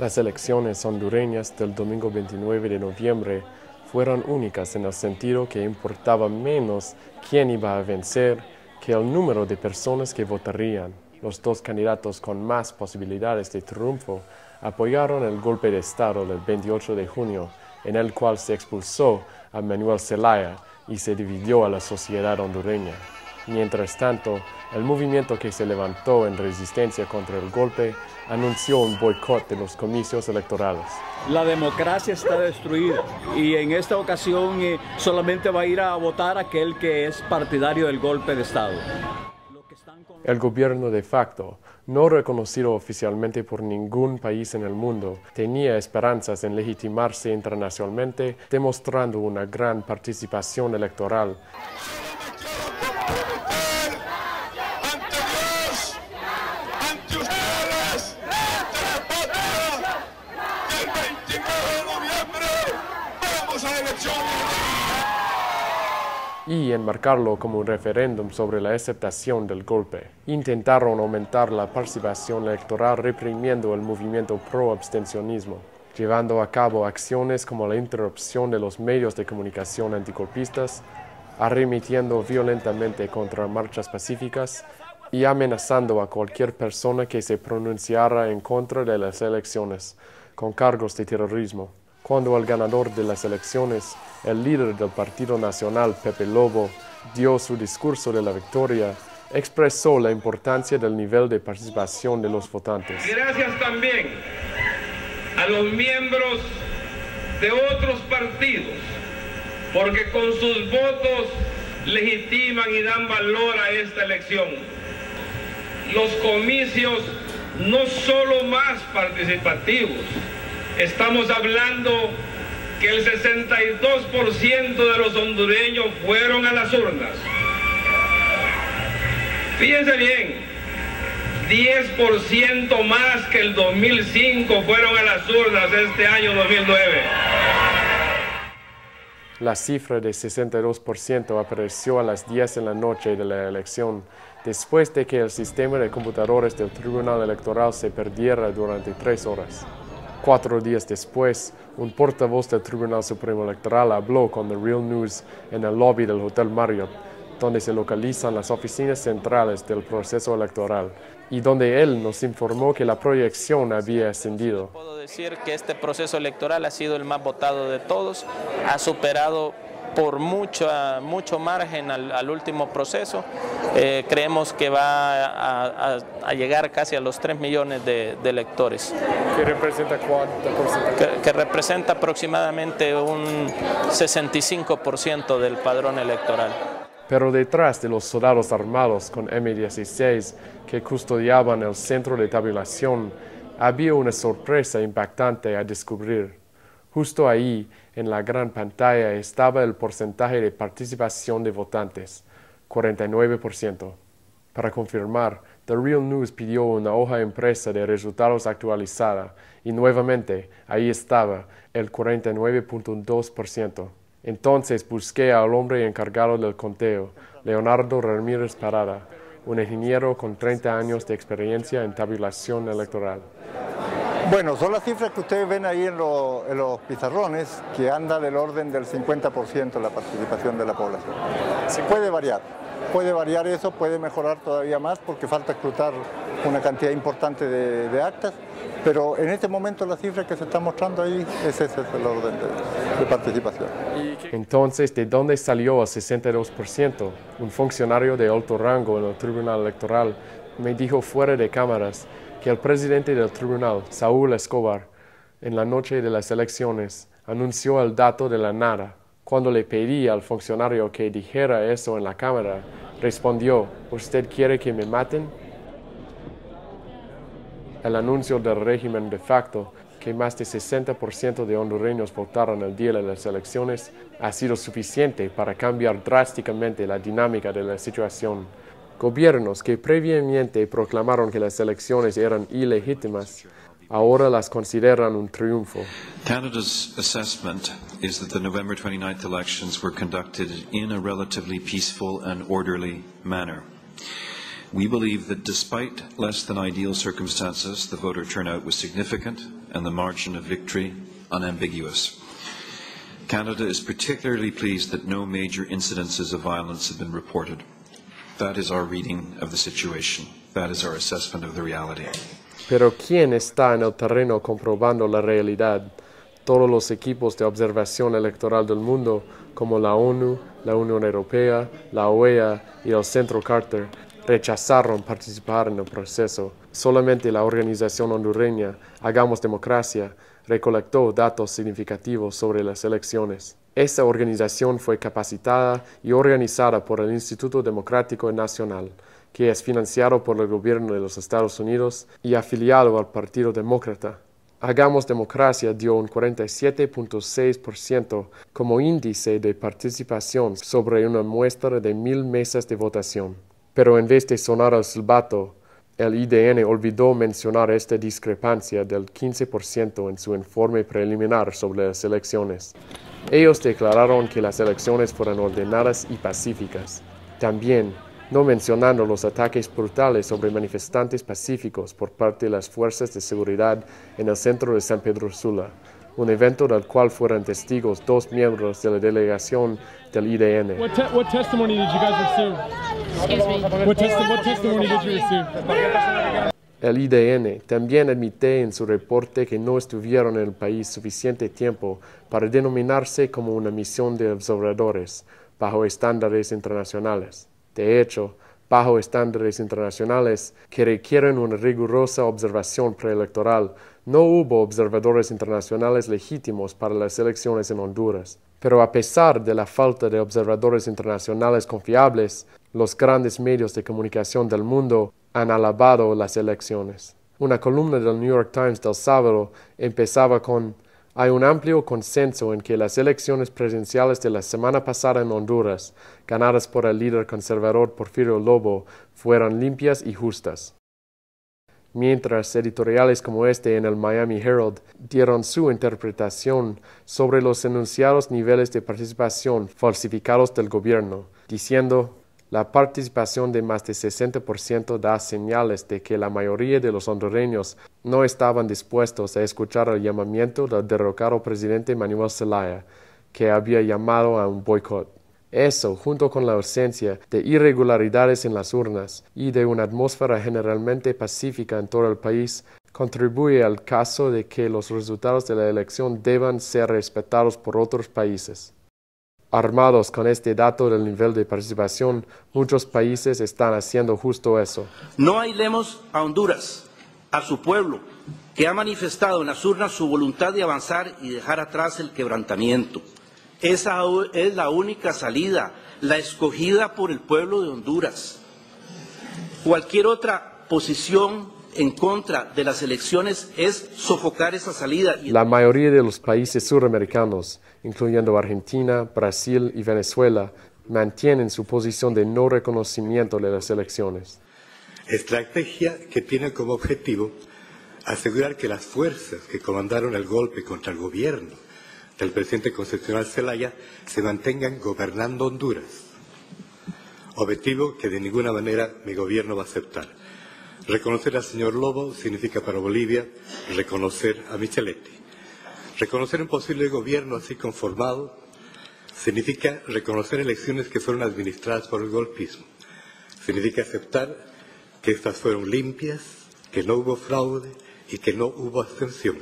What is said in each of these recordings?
Las elecciones hondureñas del domingo 29 de noviembre fueron únicas en el sentido que importaba menos quién iba a vencer que el número de personas que votarían. Los dos candidatos con más posibilidades de triunfo apoyaron el golpe de Estado del 28 de junio, en el cual se expulsó a Manuel Zelaya y se dividió a la sociedad hondureña. Mientras tanto, el movimiento que se levantó en resistencia contra el golpe anunció un boicot de los comicios electorales. La democracia está destruida y en esta ocasión solamente va a ir a votar aquel que es partidario del golpe de Estado. El gobierno de facto, no reconocido oficialmente por ningún país en el mundo, tenía esperanzas en legitimarse internacionalmente, demostrando una gran participación electoral. Y enmarcarlo como un referéndum sobre la aceptación del golpe. Intentaron aumentar la participación electoral reprimiendo el movimiento pro-abstencionismo, llevando a cabo acciones como la interrupción de los medios de comunicación antigolpistas, arremetiendo violentamente contra marchas pacíficas y amenazando a cualquier persona que se pronunciara en contra de las elecciones, con cargos de terrorismo. Cuando el ganador de las elecciones, el líder del Partido Nacional, Pepe Lobo, dio su discurso de la victoria, expresó la importancia del nivel de participación de los votantes. Gracias también a los miembros de otros partidos, porque con sus votos legitiman y dan valor a esta elección. Los comicios no solo más participativos, estamos hablando que el 62% de los hondureños fueron a las urnas. Fíjense bien, 10% más que el 2005 fueron a las urnas este año 2009. La cifra de 62% apareció a las 10 de la noche de la elección, después de que el sistema de computadores del Tribunal Electoral se perdiera durante 3 horas. 4 días después, un portavoz del Tribunal Supremo Electoral habló con The Real News en el lobby del Hotel Marriott, donde se localizan las oficinas centrales del proceso electoral, y donde él nos informó que la proyección había ascendido. Puedo decir que este proceso electoral ha sido el más votado de todos, ha superado por mucho margen al último proceso. Creemos que va a llegar casi a los 3 millones de electores. ¿Qué representa cuánto porcentaje? Que representa aproximadamente un 65% del padrón electoral. Pero detrás de los soldados armados con M16 que custodiaban el centro de tabulación, había una sorpresa impactante a descubrir. Justo ahí, en la gran pantalla, estaba el porcentaje de participación de votantes, 49%. Para confirmar, The Real News pidió una hoja impresa de resultados actualizada, y nuevamente, ahí estaba, el 49.2%. Entonces busqué al hombre encargado del conteo, Leonardo Ramírez Parada, un ingeniero con 30 años de experiencia en tabulación electoral. Bueno, son las cifras que ustedes ven ahí en los pizarrones, que anda del orden del 50% la participación de la población. Sí, puede variar eso, puede mejorar todavía más porque falta escrutar una cantidad importante de actas, pero en este momento la cifra que se está mostrando ahí, ese es el orden de participación. Entonces, ¿de dónde salió el 62%? Un funcionario de alto rango en el Tribunal Electoral me dijo fuera de cámaras que el presidente del tribunal, Saúl Escobar, en la noche de las elecciones, anunció el dato de la nada. Cuando le pedí al funcionario que dijera eso en la cámara, respondió, ¿usted quiere que me maten? El anuncio del régimen de facto, que más de 60% de hondureños votaron el día de las elecciones, ha sido suficiente para cambiar drásticamente la dinámica de la situación. Gobiernos que previamente proclamaron que las elecciones eran ilegítimas, ahora las consideran un triunfo. Canada's assessment is that the November 29th elections were conducted in a relatively peaceful and orderly manner. We believe that despite less than ideal circumstances, the voter turnout was significant and the margin of victory unambiguous. Canada is particularly pleased that no major incidences of violence have been reported. That is our reading of the situation. That is our assessment of the reality. Pero ¿quién está en el terreno comprobando la realidad? Todos los equipos de observación electoral del mundo, como la ONU, la Unión Europea, la OEA y el Centro Carter, rechazaron participar en el proceso. Solamente la organización hondureña Hagamos Democracia recolectó datos significativos sobre las elecciones. Esta organización fue capacitada y organizada por el Instituto Democrático Nacional, que es financiado por el gobierno de los Estados Unidos y afiliado al Partido Demócrata. Hagamos Democracia dio un 47.6% como índice de participación sobre una muestra de 1,000 mesas de votación. Pero en vez de sonar el silbato, el IDN olvidó mencionar esta discrepancia del 15% en su informe preliminar sobre las elecciones. Ellos declararon que las elecciones fueron ordenadas y pacíficas. También, no mencionando los ataques brutales sobre manifestantes pacíficos por parte de las fuerzas de seguridad en el centro de San Pedro Sula, un evento del cual fueron testigos 2 miembros de la delegación del IDN. What testimony did you guys receive? Excuse me. What testimony did you receive? El IDN también admite en su reporte que no estuvieron en el país suficiente tiempo para denominarse como una misión de observadores bajo estándares internacionales. De hecho, bajo estándares internacionales que requieren una rigurosa observación preelectoral, no hubo observadores internacionales legítimos para las elecciones en Honduras. Pero a pesar de la falta de observadores internacionales confiables, los grandes medios de comunicación del mundo han alabado las elecciones. Una columna del New York Times del sábado empezaba con: hay un amplio consenso en que las elecciones presidenciales de la semana pasada en Honduras, ganadas por el líder conservador Porfirio Lobo, fueron limpias y justas. Mientras editoriales como este en el Miami Herald dieron su interpretación sobre los enunciados niveles de participación falsificados del gobierno, diciendo: la participación de más de 60% da señales de que la mayoría de los hondureños no estaban dispuestos a escuchar el llamamiento del derrocado presidente Manuel Zelaya, que había llamado a un boicot. Eso, junto con la ausencia de irregularidades en las urnas y de una atmósfera generalmente pacífica en todo el país, contribuye al caso de que los resultados de la elección deban ser respetados por otros países. Armados con este dato del nivel de participación, muchos países están haciendo justo eso. No aislemos a Honduras, a su pueblo, que ha manifestado en las urnas su voluntad de avanzar y dejar atrás el quebrantamiento. Esa es la única salida, la escogida por el pueblo de Honduras. Cualquier otra posición en contra de las elecciones es sofocar esa salida. La mayoría de los países suramericanos, incluyendo Argentina, Brasil y Venezuela, mantienen su posición de no reconocimiento de las elecciones. Estrategia que tiene como objetivo asegurar que las fuerzas que comandaron el golpe contra el gobierno del presidente constitucional Zelaya se mantengan gobernando Honduras. Objetivo que de ninguna manera mi gobierno va a aceptar. Reconocer al señor Lobo significa para Bolivia reconocer a Micheletti. Reconocer un posible gobierno así conformado significa reconocer elecciones que fueron administradas por el golpismo. Significa aceptar que estas fueron limpias, que no hubo fraude y que no hubo abstención.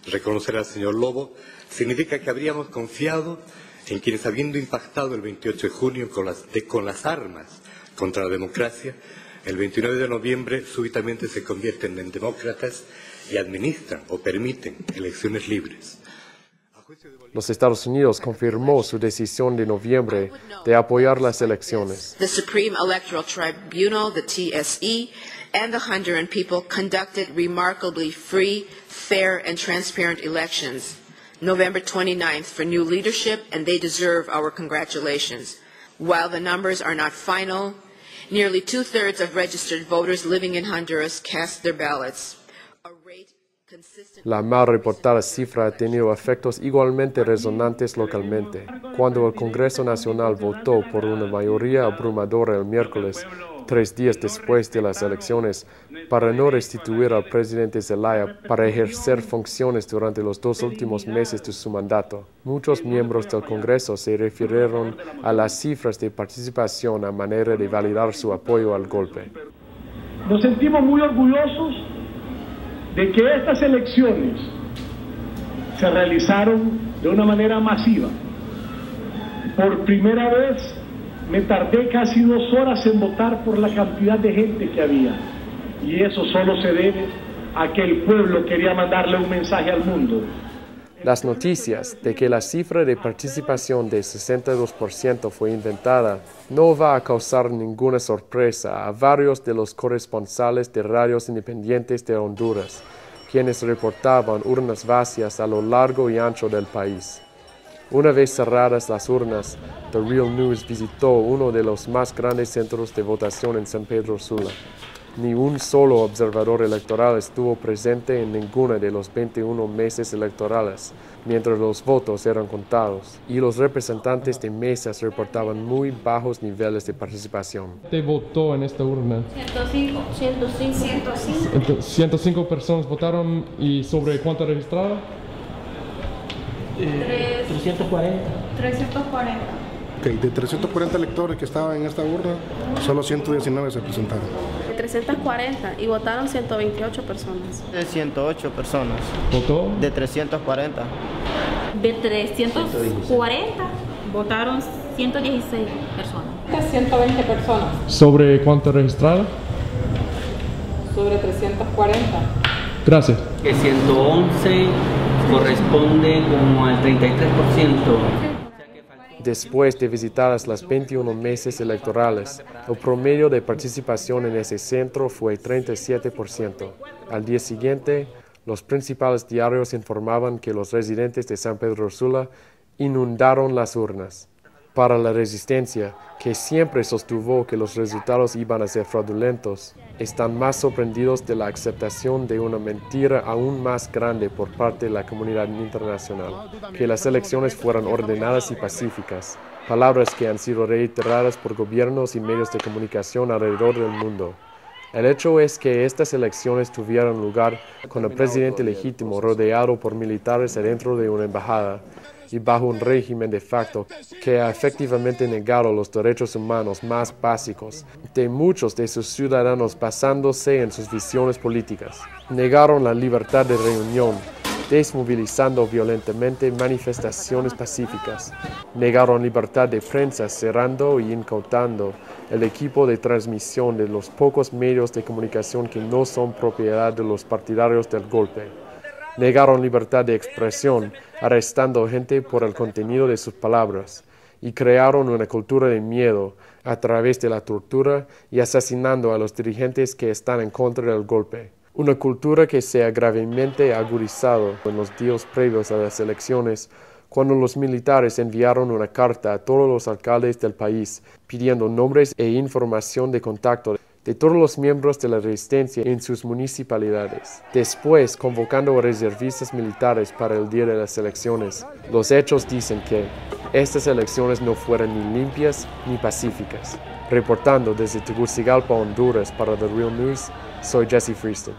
Reconocer al señor Lobo significa que habríamos confiado en quienes, habiendo impactado el 28 de junio con las armas contra la democracia, el 29 de noviembre súbitamente se convierten en demócratas y administran o permiten elecciones libres. Los Estados Unidos confirmó su decisión de noviembre de apoyar las elecciones. The Supreme Electoral Tribunal, the TSE, and the Honduran people conducted remarkably free, fair, and transparent elections. November 29th for new leadership, and they deserve our congratulations. While the numbers are not final, nearly 2/3 of registered voters living in Honduras cast their ballots. La mal reportada cifra ha tenido efectos igualmente resonantes localmente. Cuando el Congreso Nacional votó por una mayoría abrumadora el miércoles, 3 días después de las elecciones para no restituir al presidente Zelaya para ejercer funciones durante los 2 últimos meses de su mandato. Muchos miembros del Congreso se refirieron a las cifras de participación a manera de validar su apoyo al golpe. Nos sentimos muy orgullosos de que estas elecciones se realizaron de una manera masiva. Por primera vez me tardé casi 2 horas en votar por la cantidad de gente que había. Y eso solo se debe a que el pueblo quería mandarle un mensaje al mundo. Las noticias de que la cifra de participación de 62% fue inventada no va a causar ninguna sorpresa a varios de los corresponsales de radios independientes de Honduras, quienes reportaban urnas vacías a lo largo y ancho del país. Una vez cerradas las urnas, The Real News visitó uno de los más grandes centros de votación en San Pedro Sula. Ni un solo observador electoral estuvo presente en ninguno de los 21 meses electorales, mientras los votos eran contados, y los representantes de mesas reportaban muy bajos niveles de participación. ¿Te votó en esta urna? 105 personas votaron. ¿Y sobre cuánto registrado? 340. Okay, de 340 electores que estaban en esta urna, solo 119 se presentaron. De 340 y votaron 128 personas. De 108 personas. ¿Votó? De 340. De 340 votaron 116 personas. De 120 personas. ¿Sobre cuánto registrado? Sobre 340. Gracias. Que 111 corresponde como al 33%. Después de visitadas las 21 meses electorales, el promedio de participación en ese centro fue 37%. Al día siguiente, los principales diarios informaban que los residentes de San Pedro Sula inundaron las urnas. Para la resistencia, que siempre sostuvo que los resultados iban a ser fraudulentos, están más sorprendidos de la aceptación de una mentira aún más grande por parte de la comunidad internacional, que las elecciones fueran ordenadas y pacíficas, palabras que han sido reiteradas por gobiernos y medios de comunicación alrededor del mundo. El hecho es que estas elecciones tuvieron lugar con el presidente legítimo rodeado por militares adentro de una embajada, y bajo un régimen de facto que ha efectivamente negado los derechos humanos más básicos de muchos de sus ciudadanos basándose en sus visiones políticas. Negaron la libertad de reunión, desmovilizando violentamente manifestaciones pacíficas. Negaron libertad de prensa, cerrando y incautando el equipo de transmisión de los pocos medios de comunicación que no son propiedad de los partidarios del golpe. Negaron libertad de expresión, arrestando gente por el contenido de sus palabras, y crearon una cultura de miedo a través de la tortura y asesinando a los dirigentes que están en contra del golpe. Una cultura que se ha gravemente agudizado en los días previos a las elecciones, cuando los militares enviaron una carta a todos los alcaldes del país pidiendo nombres e información de contacto de todos los miembros de la resistencia en sus municipalidades. Después, convocando a reservistas militares para el día de las elecciones, los hechos dicen que estas elecciones no fueron ni limpias ni pacíficas. Reportando desde Tegucigalpa, Honduras, para The Real News, soy Jesse Freeston.